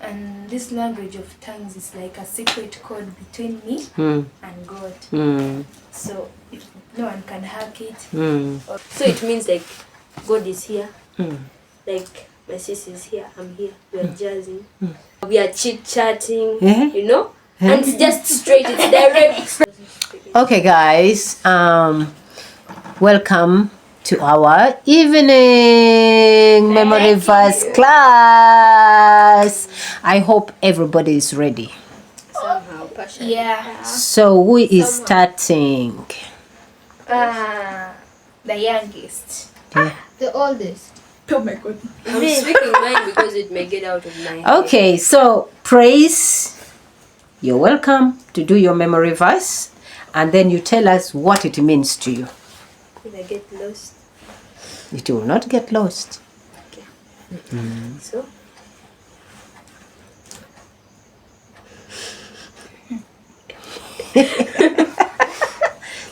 And this language of tongues is like a secret code between me and God. So if no one can hack it. So it means like God is here. Like my sis is here, I'm here. We are jazzing. We are chit-chatting, you know? And it's just straight, it's direct. Okay, guys. Welcome to our evening memory verse class. I hope everybody is ready. Somehow, partially. Yeah. So who is starting? The youngest. Yeah. The oldest. Oh my God. I'm speaking mine because it may get out of my head. Okay, so praise. You're welcome to do your memory verse, and then you tell us what it means to you. Will I get lost? It will not get lost. Okay. So?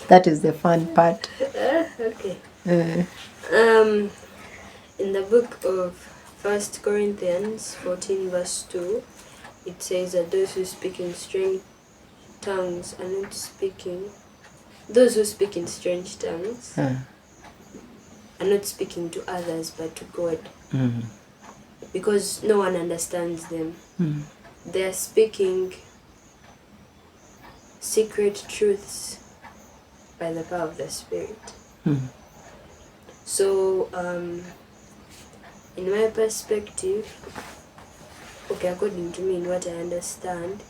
That is the fun part. Okay. In the book of 1 Corinthians 14 verse 2, it says that those who speak in strange tongues are not speaking. Those who speak in strange tongues are not speaking to others but to God. Because no one understands them. They are speaking secret truths by the power of the Spirit. So, in my perspective, okay, according to me, in what I understand,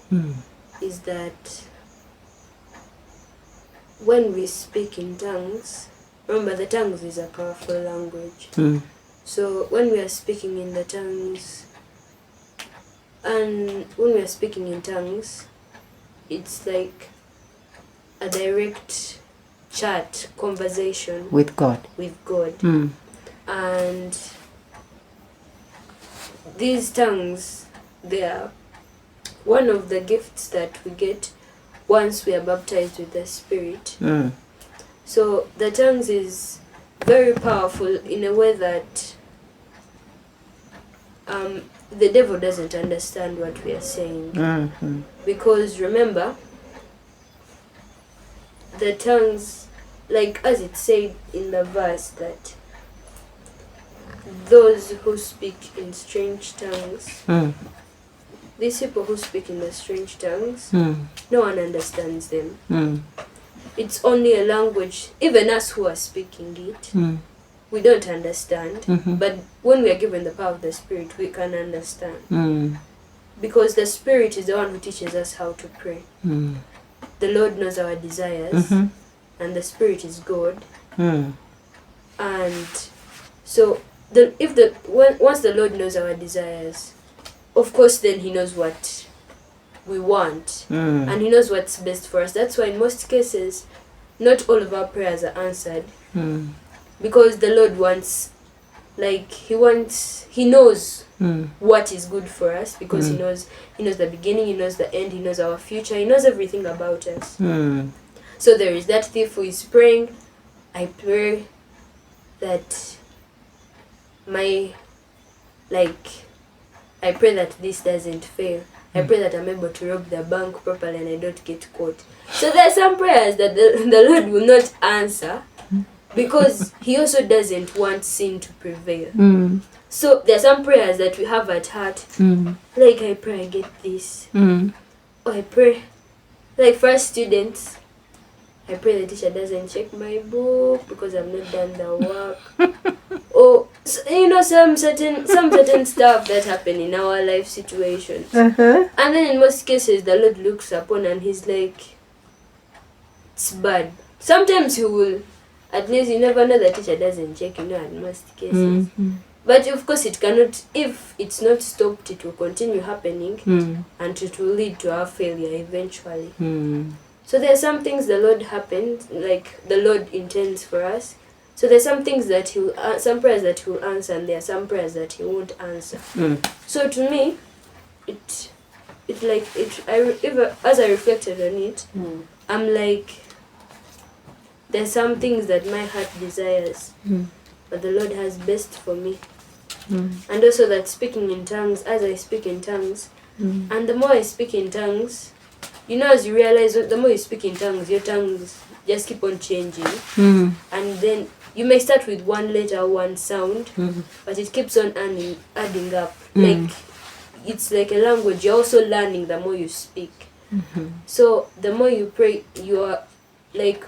is that when we speak in tongues, remember the tongues is a powerful language. So when we are speaking in the tongues, and when we are speaking in tongues, it's like a direct chat, conversation With God. And these tongues, they are one of the gifts that we get once we are baptized with the Spirit. So the tongues is very powerful in a way that the devil doesn't understand what we are saying. Because remember, the tongues, like as it said in the verse, that those who speak in strange tongues, these people who speak in the strange tongues, no one understands them. It's only a language, even us who are speaking it, we don't understand. But when we are given the power of the Spirit, we can understand. Because the Spirit is the one who teaches us how to pray. The Lord knows our desires, and the Spirit is God. And so, once the Lord knows our desires, of course, then He knows what we want, and He knows what's best for us. That's why in most cases, not all of our prayers are answered, because the Lord wants, like He knows what is good for us, because He knows the beginning, He knows the end, He knows our future, He knows everything about us. So there is that thief who is praying. I pray that I pray that this doesn't fail. I pray that I'm able to rob the bank properly and I don't get caught. So there are some prayers that the Lord will not answer, because He also doesn't want sin to prevail. So there are some prayers that we have at heart, like I pray I get this. Or I pray, like for us students, I pray the teacher doesn't check my book because I've not done the work. Or some certain stuff that happen in our life situations. And then in most cases the Lord looks upon and He's like, it's bad. Sometimes He will, at least you never know, the teacher doesn't check, in most cases. But of course it cannot, if it's not stopped, it will continue happening, and it will lead to our failure eventually. So there are some things the Lord the Lord intends for us. So there's some things that some prayers that He will answer, and there are some prayers that He won't answer. So to me, as I reflected on it, I'm like, there's some things that my heart desires, but the Lord has best for me. And also that speaking in tongues, as I speak in tongues, and the more I speak in tongues, you know, as you realize, the more you speak in tongues, your tongues just keep on changing. And then you may start with one letter, one sound, but it keeps on adding up. Like, it's like a language you're also learning the more you speak. So the more you pray, you are like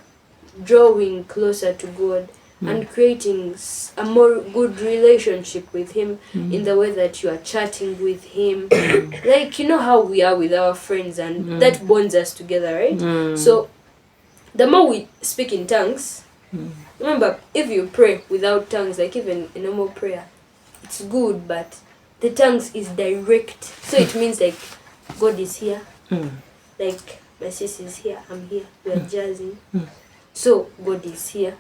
drawing closer to God and creating a more good relationship with Him in the way that you are chatting with Him. Like, you know how we are with our friends, and that bonds us together, right? So the more we speak in tongues, remember, if you pray without tongues, like even a normal prayer, it's good, but the tongues is direct. So it means like God is here. Like my sis is here, I'm here, we are jazzing. So God is here,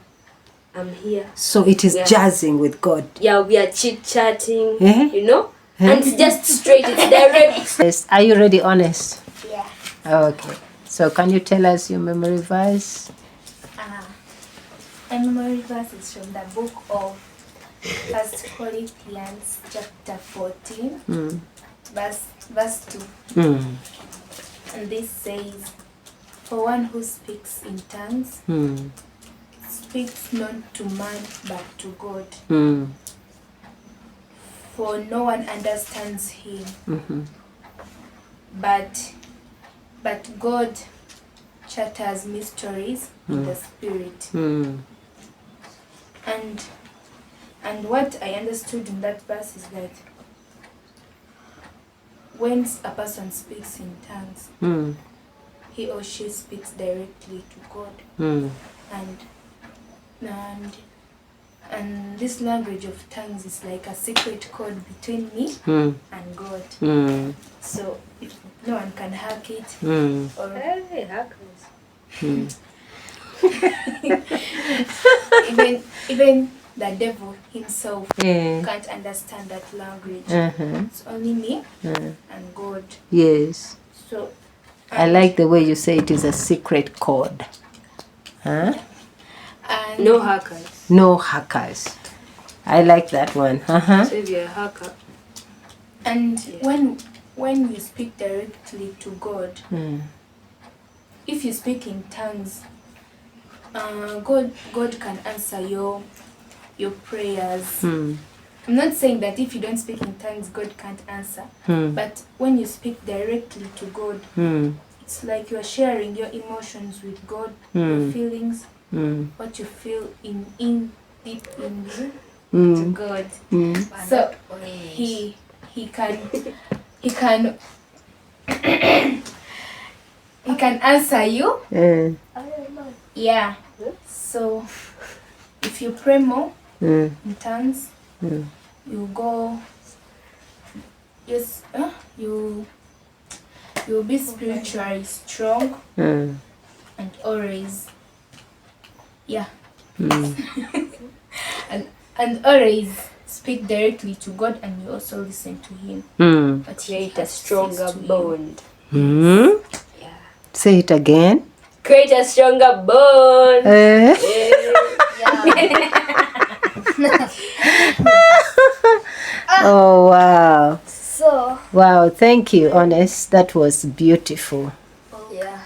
I'm here. So it is jazzing with God. Yeah, we are chit-chatting, you know? And it's just straight, it's direct. Yes. Are you ready, Honest? Yeah. Okay. So can you tell us your memory verse? My memory verse is from the book of 1 Corinthians chapter 14, verse 2. And this says, "For one who speaks in tongues speaks not to man but to God. For no one understands him. But God chatters mysteries in the spirit." And what I understood in that verse is that when a person speaks in tongues, he or she speaks directly to God. And this language of tongues is like a secret code between me and God. So if no one can hack it, or Hey, hackers. even the devil himself can't understand that language. It's only me and God. Yes. So I like the way you say it is a secret code. Huh? and No hackers. No hackers. I like that one. So if you're a hacker. And when you speak directly to God, if you speak in tongues, God can answer your prayers. I'm not saying that if you don't speak in tongues, God can't answer. But when you speak directly to God, it's like you're sharing your emotions with God, your feelings, what you feel in deep in you to God. So he can he can answer you. Yeah. So if you pray more in tongues, you go. Yes. You'll be spiritually strong and always. Yeah. and always speak directly to God, and you also listen to Him. But Create a stronger bond. Yeah. Say it again. Create a stronger bond. Oh, wow. So. Wow, thank you, Honest. That was beautiful. Yeah.